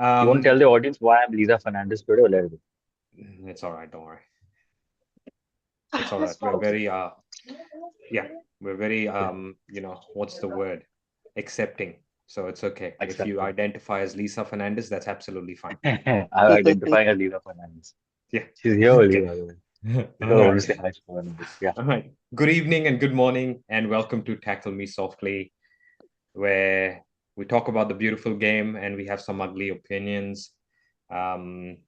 You want to Um, tell the audience why I'm Lisa Fernandez today or let it it's all right, don't worry. It's all right. go? Okay. Yeah, we're very Yeah. what's the word? Accepting. So it's okay. If you Accepted. identify as Lisa Fernandez, that's absolutely fine. I'm identifying as Lisa Fernandez. Yeah. She's here only, Okay. by the way. All Because I want right. to say hi to her in a bit. Yeah. All right. Good evening and good morning, and welcome to Tackle Me Softly, where we talk about the beautiful game and we have some ugly opinions. Um,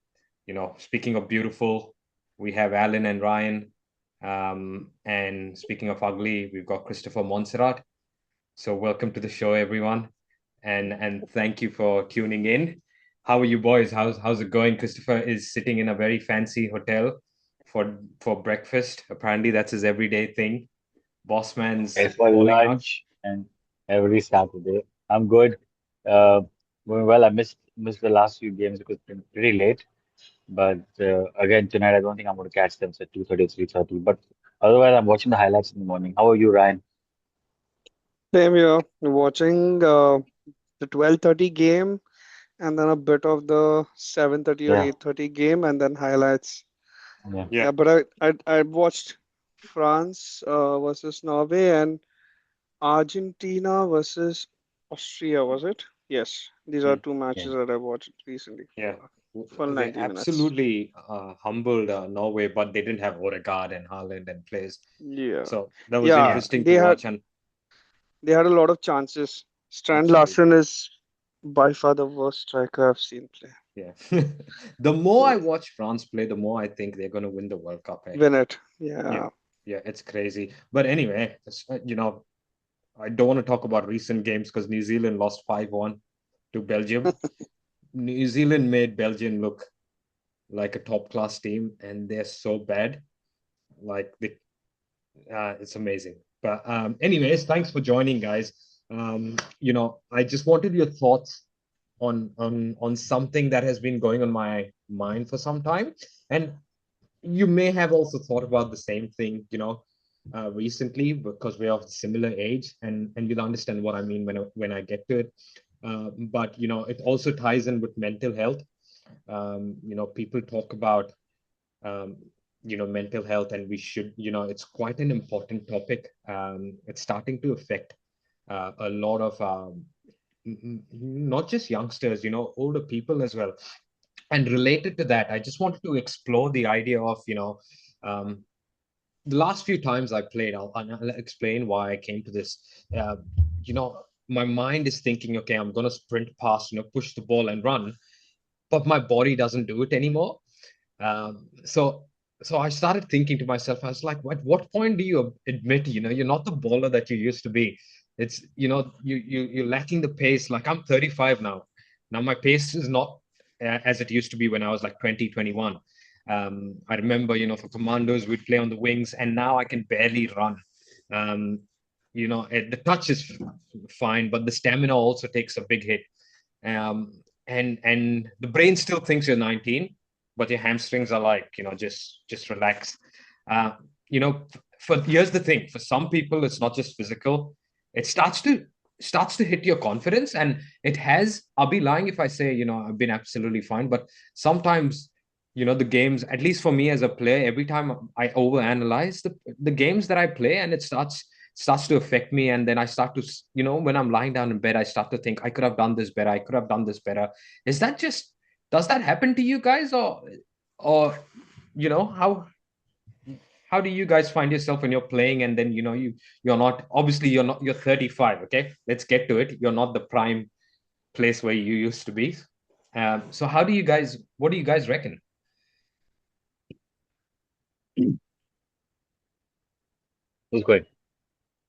speaking of beautiful, we have Alan and Ryan. And speaking of ugly, we've got Christopher Montserrat. So welcome to the show, everyone, and thank you for tuning in. How are you boys? How's it going? Christopher is sitting in a very fancy hotel for breakfast. Apparently, that's his everyday thing. Boss man's It's for balling out. lunch and every Saturday. I'm good. Uh, Going well. I missed the last few games because it's been pretty late. But again, tonight I don't think I'm going to catch them at 2:30, 3:30. But otherwise, I'm watching the highlights in the morning. How are you, Ryan? Same here, watching the 12:30 game and then a bit of the 7:30 or Yeah, 8:30 game and then highlights. yeah, Yeah. Yeah, but I watched France versus Norway and Argentina versus Austria, was it? Yes, these are Mm. two yeah. matches that I watched recently. Yeah, Full they 90 minutes. absolutely humbled Norway, but they didn't have Odegaard and Haaland and players. Yeah. So that was Yeah, interesting to watch. And they had a lot of chances. Strand Larsen absolutely, is by far the worst striker I've seen play. yeah. The more I watch France play, the more I think they're going to win the World Cup. Eh? Win it. Yeah, Yeah. yeah, it's crazy. But anyway, I don't want to talk about recent games because New Zealand lost 5-1 to Belgium. New Zealand made Belgium look like a top class team, and they're so bad. Like it's amazing. But anyways, thanks for joining, guys. I just wanted your thoughts on something that has been going on my mind for some time, and you may have also thought about the same thing, recently because we're of similar age, and you'll understand what I mean when I get to it. But it also ties in with mental health. People talk about um, mental health, and we should, it's quite an important topic. It's starting to affect a lot of not just youngsters, older people as well. And related to that, I just wanted to explore the idea of, um, the last few times I played, I'll explain why I came to this. Uh, my mind is thinking, okay, I'm going to sprint past, push the ball and run, but my body doesn't do it anymore. Um, so so I started thinking to myself, I was like, what point do you admit, you're not the baller that you used to be? It's, you're lacking the pace. Like I'm 35 now. Now my pace is not as it used to be when I was like 20, 21. I remember, for commandos, we'd play on the wings, and now I can barely run. Um, the touch is fine, but the stamina also takes a big hit. And the brain still thinks you're 19, but your hamstrings are like, just relax. uh for Here's the thing, for some people it's not just physical. It starts to hit your confidence, and it has. I'll be lying if I say, I've been absolutely fine, but sometimes, the games, at least for me as a player, every time I overanalyze the games that I play, and it starts to affect me. And then I start to, when I'm lying down in bed, I start to think I could have done this better, I could have done this better. Is that just Does that happen to you guys? Or how do you guys find yourself when you're playing, and then you're not, obviously you're 35, okay, let's get to it. You're not the prime place where you used to be. So what do you guys reckon? Who's good?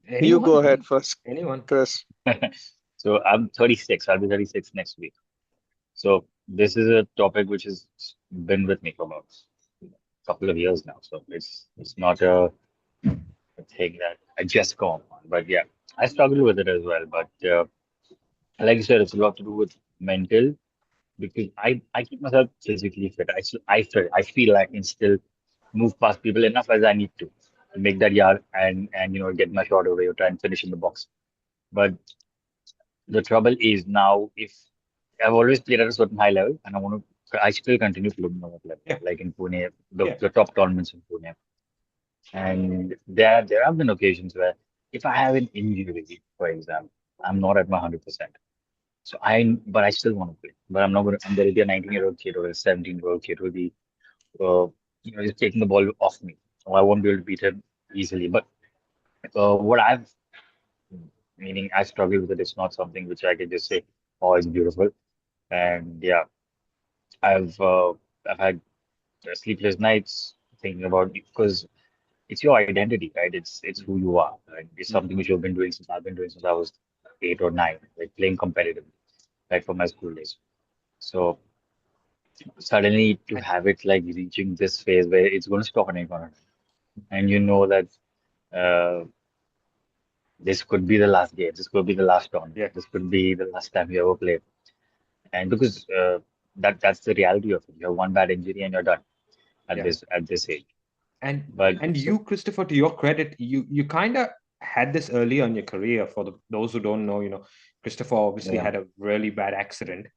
You Anyone, go ahead please. first, Anyone. Chris. So I'm 36. I'll be 36 next week. So this is a topic which has been with me for about a couple of years now. So it's not a thing that I just go on. But yeah, I struggle with it as well. But like you said, it's a lot to do with mental because I keep myself physically fit. I feel I can still move past people enough as I need to make that yard and get my shot away or try and finish in the box. But the trouble is now if I've always played at a certain high level, and I still continue playing at that level, Yeah, like in Pune, yeah, the top tournaments in Pune. And there have been occasions where if I have an injury, for example, I'm not at my 100%. So but I still want to play. But I'm not going to, and there will be a 19-year-old kid or a 17-year-old kid who will be, just taking the ball off me. So I won't be able to beat him easily. But what meaning I struggle with it. It's not something which I can just say, oh, it's beautiful. And yeah, I've uh, I've had sleepless nights thinking about because it's your identity, right? It's who you are. Right? It's mm, something which you've been doing since I've been doing since I was 8 or 9, like playing competitively, right from my school days. So suddenly to and have it like reaching this phase where it's going to stop at any point, and you know that uh, this could be the last game, this could be the last tournament, yeah, this could be the last time you ever play. And because that's the reality of it. You have one bad injury and you're done yeah. at this age. And But and so you, Christopher, to your credit, you kind of had this early on your career. For those who don't know, Christopher obviously yeah, had a really bad accident,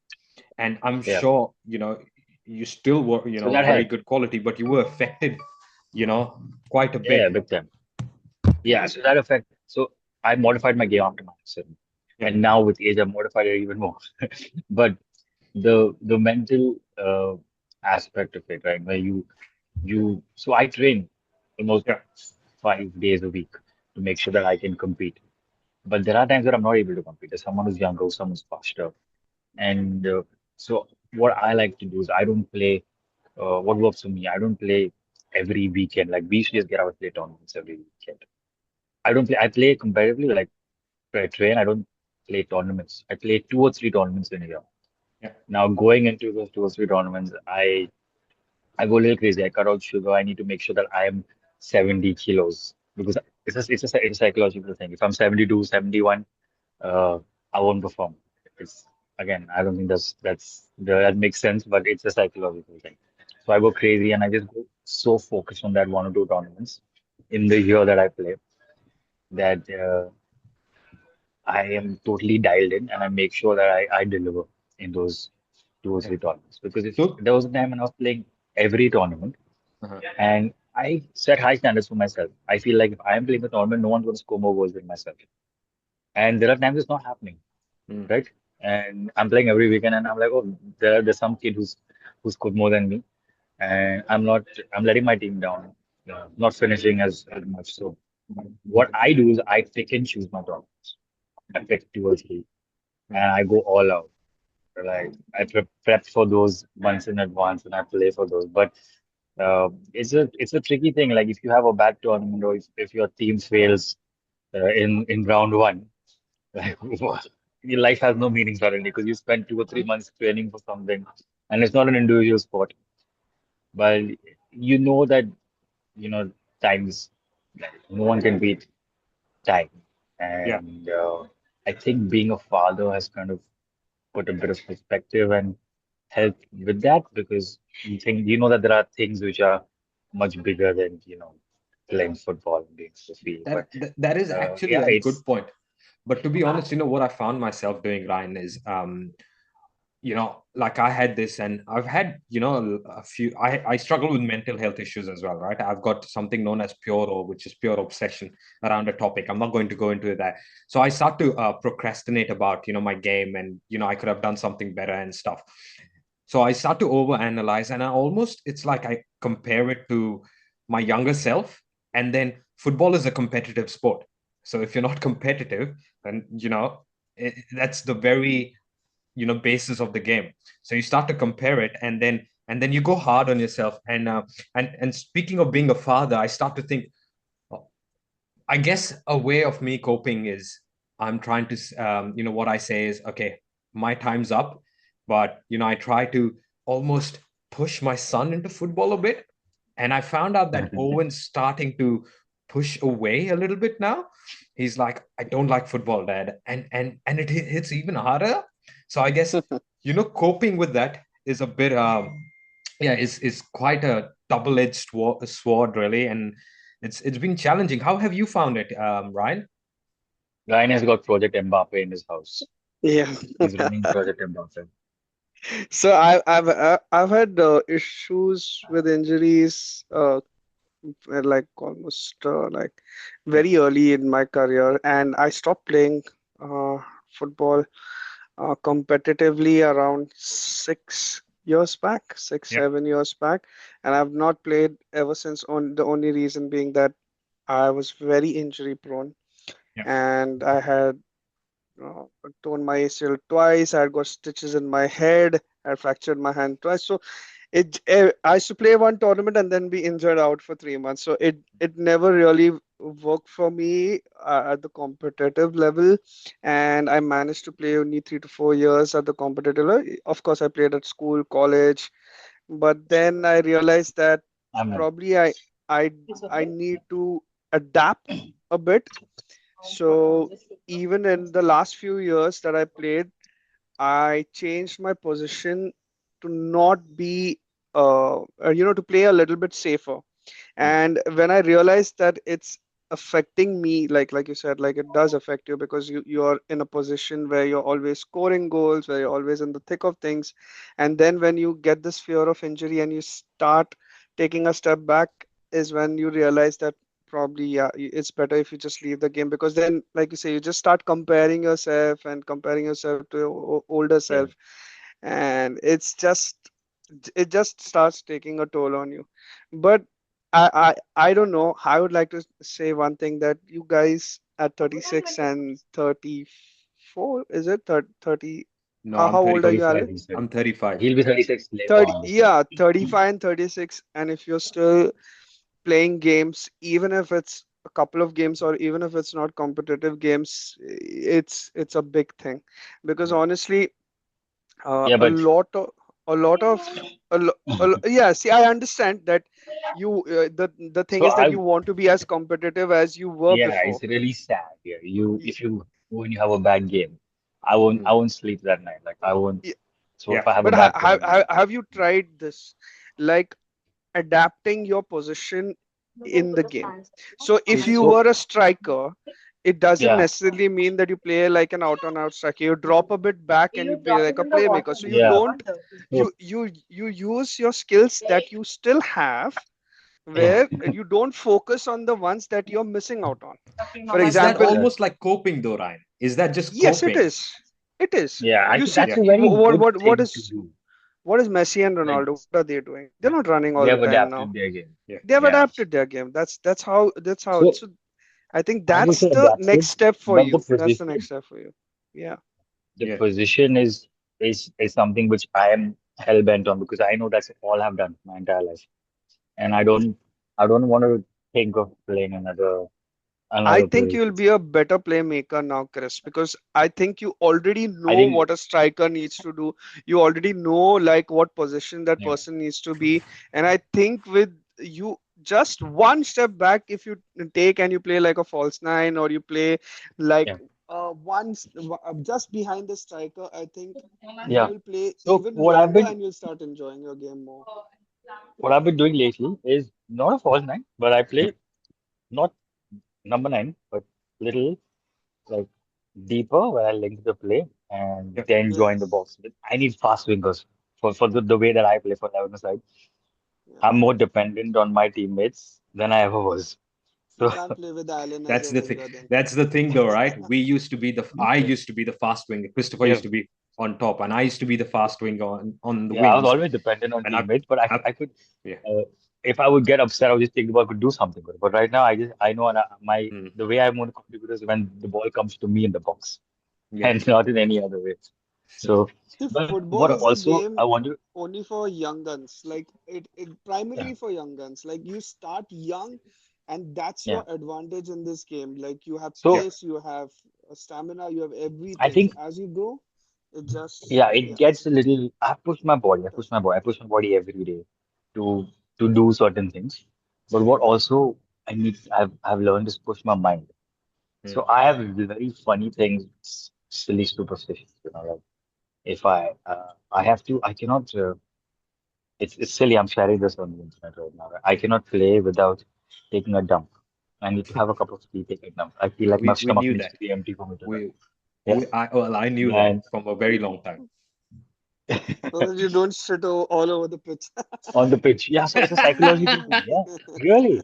and I'm yeah. sure you still were So that very helped. good quality, but you were affected, quite a Yeah, bit. big time. Yeah, so that affect. So I modified my game after my accident, Yeah, and now with age, I've modified it even more. But the mental aspect of it, right? Where so I train almost yeah, 5 days a week to make sure that I can compete. But there are times where I'm not able to compete. There's someone who's younger, someone's faster, and so what I like to do is I don't play. What works for me, I don't play every weekend. Like we used to just get out and play tournaments every weekend. I don't play. I play competitively, like I train. I don't play tournaments. I play 2 or 3 tournaments in a year. yeah, Now going into those 2 or 3 tournaments, I go a little crazy. I cut out sugar. I need to make sure that I am 70 kilos because it's a psychological thing. If I'm 72, 71, uh, I won't perform. It's again, I don't think that makes sense, but it's a psychological thing. So I go crazy and I just go so focused on that 1 or 2 tournaments in the year that I play that I am totally dialed in and I make sure that I deliver in those two or yeah. three tournaments. Because if So, there was a time when I was playing every tournament uh-huh. and I set high standards for myself, I feel like if I am playing a tournament, no one's going to score more goals than myself. And there are times it's not happening, Mm, right? And I'm playing every weekend and I'm like, oh, there's some kid who's scored more than me. And I'm letting my team down, not finishing as much. So what I do is I pick and choose my tournaments. I pick 2 or 3 mm. and I go all out. Like I prep for those months in advance and I play for those. But it's a tricky thing. Like if you have a bad tournament or if your team fails in round one, like your life has no meaning suddenly because you spent 2 or 3 months training for something, and it's not an individual sport. But you know that you know times no one can beat time, Yeah, and I think being a father has kind of put a bit of perspective and help with that because you know that there are things which are much bigger than playing football and being on the field. But that is actually yeah, a good it's point. But to be honest, what I found myself doing, Ryan, is like I had this, and I've had, a few. I struggle with mental health issues as well, right? I've got something known as pure, which is pure obsession around a topic. I'm not going to go into that. So I start to procrastinate about, my game, and I could have done something better and stuff. So I start to overanalyze, and it's like I compare it to my younger self. And then football is a competitive sport. So if you're not competitive, then, that's the very, basis of the game. So you start to compare it, and then you go hard on yourself. And speaking of being a father, I start to think, I guess a way of me coping is I'm trying to, what I say is, okay, my time's up. But, I try to almost push my son into football a bit. And I found out that Owen's starting to push away a little bit now. He's like, I don't like football, Dad. And it hits even harder. So I guess, coping with that is a bit, yeah, is quite a double-edged sword, really. And it's been challenging. How have you found it, Ryan? Ryan has got Project Mbappe in his house. Yeah. He's running Project Mbappe. So I've had issues with injuries like almost like very early in my career, and I stopped playing football competitively around 6 years back, six, Yeah, 7 years back, and I've not played ever since. On the only reason being that I was very injury prone, yeah. and I had uh, torn my ACL twice. I had got stitches in my head. I fractured my hand twice. So I used to play one tournament and then be injured out for 3 months. So it never really worked for me at the competitive level, and I managed to play only 3 to 4 years at the competitive level. Of course, I played at school, college, but then I realized that I'm not. probably I I need to adapt a bit. So even in the last few years that I played, I changed my position to not be, to play a little bit safer. Mm. And when I realized that it's affecting me, like you said, like it does affect you because you're in a position where you're always scoring goals, where you're always in the thick of things. And then when you get this fear of injury and you start taking a step back, is when you realize that probably, yeah, it's better if you just leave the game, because then, like you say, you just start comparing yourself and comparing yourself to your older Yeah. self, and it just starts taking a toll on you. But I don't know. I would like to say one thing, that you guys at 36 and 34, is it 30? No, How I'm old are you, 35. 35, Alan? he said. I'm 35. He'll be 36 later 30, on this year. yeah, 35 and 36. And if you're still playing games, even if it's a couple of games or even if it's not competitive games, it's a big thing. Because Mm. honestly, Yeah, a but lot of a lot of yeah, see, I understand that the thing so is that I, you want to be as competitive as you were yeah, before. it's really sad. Yeah, you Y- if you when you have a bad game, I Mm. won't sleep that night. Like I won't. y- So Yeah. if I have a but bad tournament, have you tried this, like adapting your position in the game? So if you so were a striker, it doesn't yeah, necessarily mean that you play like an out and out striker. You drop a bit back and you play like a playmaker. So you yeah. don't So you use your skills that you still have, yeah, where you don't focus on the ones that you're missing out on. For Is that example, yeah, almost like coping though, Ryan? Is that just yes, it coping? is. It is. yeah. I You think see, that's Yeah. a very good what thing to is do. Messi and Like Ronaldo? What are they doing? They're not running they all the have time now. adapted their game. Yeah. They have Yeah. adapted their game. That's how So it's. So I think I would that's say the next adapted, step for but the you. That's the next position, step for you. Yeah. the Yeah. position is something which I am hell bent on because I know that's all I've done my entire life, and I don't want to think of playing I another think you'll position. be a better playmaker now, Chris, because I think you already I know think what a striker needs to do. You already know like what position that yeah, person needs to be. And I think with you just one step back, if you take and you play like a false nine, or you play like yeah, just behind the striker, I think you yeah. will play So even longer and you'll start enjoying your game more. what I've been doing lately is not a false nine, but I play not number nine, but little like deeper where I link the play and Yeah. then join the Yes. box. I need fast wingers for the way that I play for 11 side. Yeah. I'm more dependent on my teammates than I ever was. You So can't play with Allen as That's a the thing. winger then. That's the thing, though, right? We used to be the. I used to be the fast winger. Christopher yeah, used to be on top, and I used to be the fast winger on the yeah, I was wings. always dependent on And teammates, but I I could, yeah. uh, if I would get upset, I would just think the ball could do something good. But right now, I know my Mm. the way I'm going to contribute is when the ball comes to me in the box Yeah. and not in any other way. So, See, but football what is a also I game want to, only for young guns. Like it yeah, primarily for young guns. Like you start young, and that's yeah. your advantage in this game. Like you have So pace, you have stamina, you have I everything. think, As you go, it just, yeah, it yeah. gets a little. I push my body every day to do certain things. But what also I've learned is push my mind. Mm. So I have very funny things, silly superstitions. Like if I have to, I cannot. It's silly. I'm sharing this on the internet right now. I cannot play without taking a dump. I need to have a cup of tea, take a dump. I feel like my We stomach knew needs that. to be empty for me to run. We Yeah. I knew that Then from a very long time. so that you don't shit all over the pitch. on the pitch. Yeah, so it's a psychological thing. Yeah, really.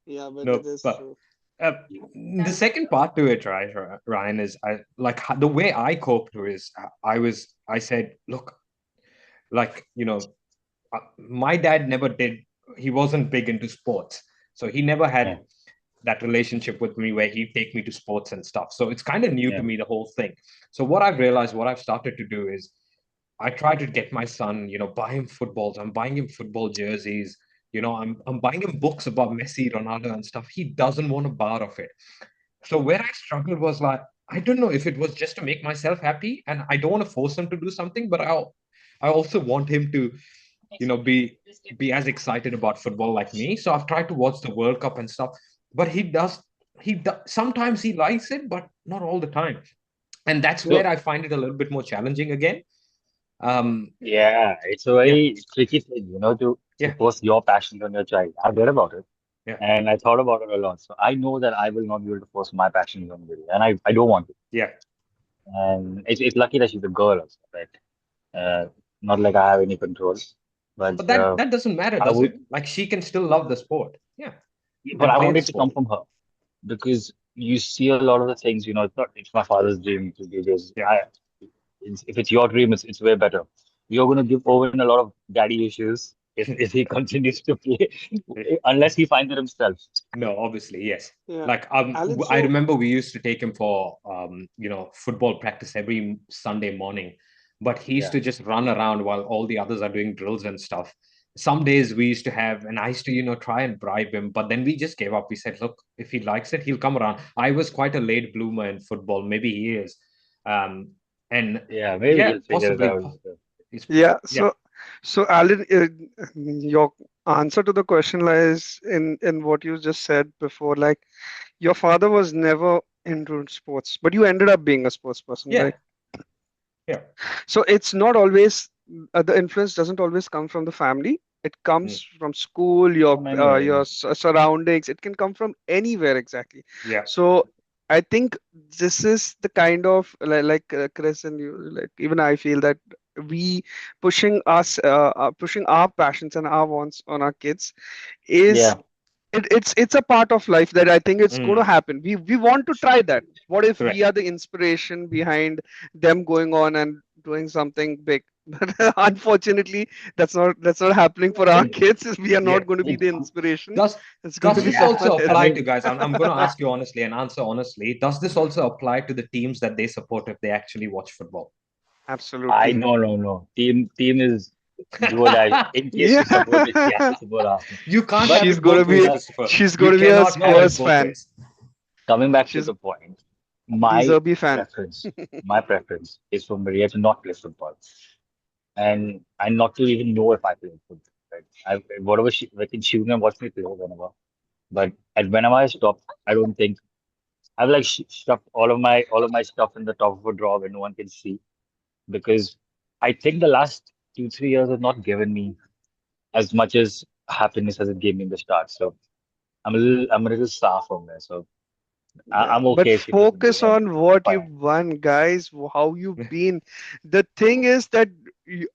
Yeah, but No, it is but true. uh, the second part to it, right, Ryan, is I like the way I coped is I said, look, like my dad never did. He wasn't big into sports, so he never Yeah, had that relationship with me where he'd take me to sports and stuff. So it's kind of new to yeah, me, the whole thing. So what I've realized, what I've started to do is I try to get my son, buy him footballs. I'm buying him football jerseys. I'm buying him books about Messi, Ronaldo, and stuff. He doesn't want a bar of it. So where I struggled was like, I don't know if it was just to make myself happy, and I don't want to force him to do something, but I also want him to, be as excited about football like me. So I've tried to watch the World Cup and stuff, but he does sometimes he likes it, but not all the time. And that's Yeah, where so I find it a little bit more challenging again. Um, yeah, it's a yeah, very tricky thing, to yeah, force your passions on your child. I've read about it yeah, and I thought about it a lot. So I know that I will not be able to force my passions on Lily, and I don't want to. yeah. And it's lucky that she's a girl also, right? Not like I have any control, but But that doesn't matter, I does would, it? Like she can still love the sport, yeah, but and I play want the it to come sport. from her because you see a lot of the things, it's my father's dream to do this. Yeah, If it's your dream, it's way better. You're going to give Owen a lot of daddy issues if he continues to play, unless he finds it himself. no, obviously, yes. yeah. Like Alan, I so remember we used to take him for football practice every Sunday morning, but he used Yeah, to just run around while all the others are doing drills and stuff. Some days we used to have, and I used to try and bribe him, but then we just gave up. We said, look, if he likes it, he'll come around. I was quite a late bloomer in football. Maybe he is, um, and yeah, maybe yeah, he'll figure it possibly. out. He's, yeah, yeah, so Alan, your answer to the question lies in what you just said before. Like your father was never into sports, but you ended up being a sports person, yeah, right? yeah. So it's not always the influence doesn't always come from the family. It Mm, comes from school, your From anywhere, yeah. surroundings. It can come from anywhere exactly. yeah. So I think this is the kind of like Chris and you, like even I feel that we pushing our passions and our wants on our kids is Yeah, it's a part of life that I think it's going to Mm, happen. We want to try that. What if we correct. are the inspiration behind them going on and doing something big? But unfortunately, that's not happening for our it, kids. We are Yeah. not going to be it, the inspiration. Does It's going to does be this yeah. someone also I apply else. to mean, guys? I'm going to ask you honestly and answer honestly. Does this also apply to the teams that they support if they actually watch football? Absolutely. no. Team is do or die. In case Yeah. you support it, you have to support Arsenal. You can't But have she's it gonna both ways, be uh, Christopher. she's You gonna be a cannot have no, it Spurs both fan. ways. coming back to She's the point, De my fan. preference, my preference is for Maria to not play football, and not to even know if I play football. Right? Whatever she can watch me play whenever. But at whenever I stop, I don't think I've like stuffed all of my stuff in the top of a drawer where no one can see because I think the last 2 3 years have not given me as much as happiness as it gave me in the start. So I'm a little sour from there. So Yeah, I'm but okay if she doesn't do focus on anything. what Fine. you've won, guys. How you've been. The thing is that you,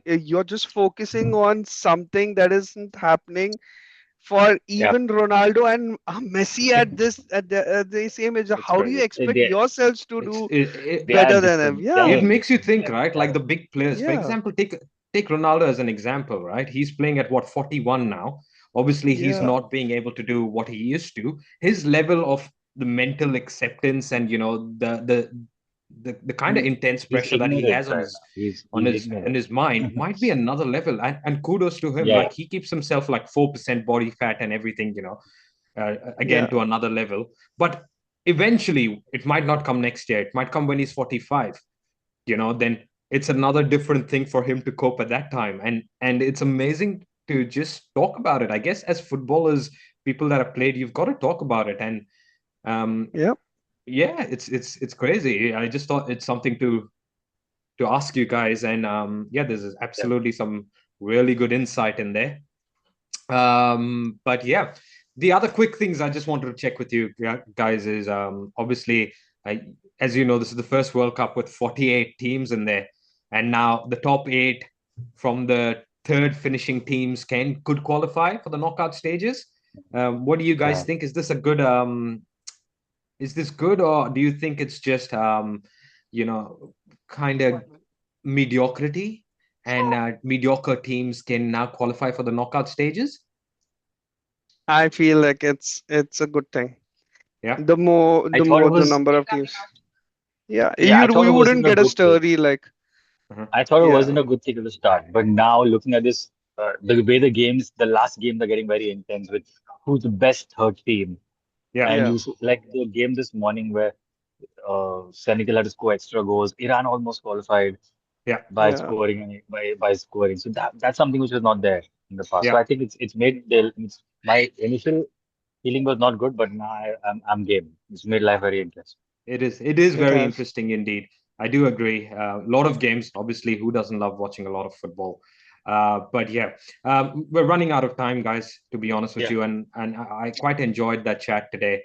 you're just focusing on something that isn't happening for Yeah. even Ronaldo and Messi at the same age. It's How do you crazy. expect They yourselves to It's do it, it, they are better than him? different. They it Yeah, are makes you think, yeah, right? they Like are the big players. For yeah, example, take Ronaldo as an example, right? He's playing at what 41 now. Obviously, he's yeah, not being able to do what he used to. His level of the mental acceptance and the kind of he, intense he's pressure that he ignorant has on right his now. He's on he's his in ignorant. his mind might be another level. And kudos to him. Yeah. Like he keeps himself like 4% body fat and everything. Again yeah, to another level. But eventually, it might not come next year. It might come when he's 45. Then it's another different thing for him to cope at that time. And it's amazing to just talk about it. I guess as footballers, people that have played, you've got to talk about it. And um, yeah, yeah, it's crazy. I just thought it's something to ask you guys. And yeah, there's Yeah. absolutely some really good insight in there. But yeah, the other quick things I just wanted to check with you guys is obviously as you know, this is the first World Cup with 48 teams in there, and now the top eight from the third finishing teams could qualify for the knockout stages. What do you guys Yeah. think? Is this a good is this good, or do you think it's just you know, kind of mediocrity, and mediocre teams can now qualify for the knockout stages? I feel like it's a good thing. Yeah. I The thought it more the was, number of teams. Yeah, yeah, I thought you it wouldn't wasn't a get a good thing. story like Uh-huh. I thought it yeah, wasn't a good thing at the start, but now looking at this, the way the games, the last games are getting very intense with who's the best third team. Yeah. And yeah, like the game this morning where Senegal had to score extra goals. Iran almost qualified Yeah. by yeah, scoring and by scoring. So that's something which was not there in the past. So Yeah. I think it's made my initial feeling was not good, but now I'm game. It's made life very interesting. It is. It is it very has. interesting indeed. I do agree. A lot of games. Obviously, who doesn't love watching a lot of football? But yeah, we're running out of time, guys. To be honest with Yeah. you, and I quite enjoyed that chat today.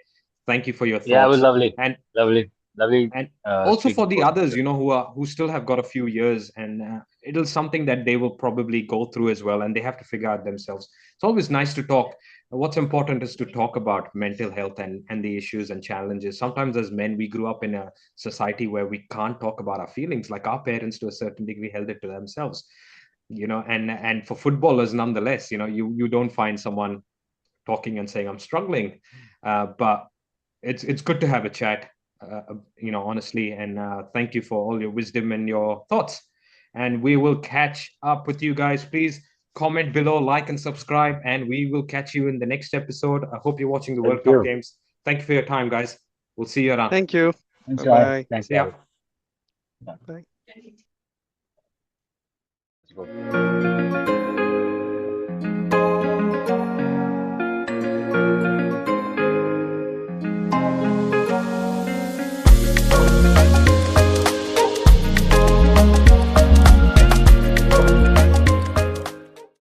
Thank you for your Yeah, it was thoughts, lovely. and Lovely and also speaking for the sports with others, you. who still have got a few years, and it'll something that they will probably go through as well, and they have to figure out themselves. It's always nice to talk. What's important is to talk about mental health and the issues and challenges. Sometimes as men, we grew up in a society where we can't talk about our feelings, like our parents to a certain degree held it to themselves, and for footballers nonetheless, you don't find someone talking and saying I'm struggling, but it's good to have a chat, honestly. And thank you for all your wisdom and your thoughts. And we will catch up with you guys. Please comment below, like, and subscribe. And we will catch you in the next episode. I hope you're watching the World Thank Cup you. games. Thank you for your time, guys. We'll see you around. Thank you. Thanks, Bye Ryan. bye. Thanks, See ya. Gavin. Yeah. Bye. Let's go.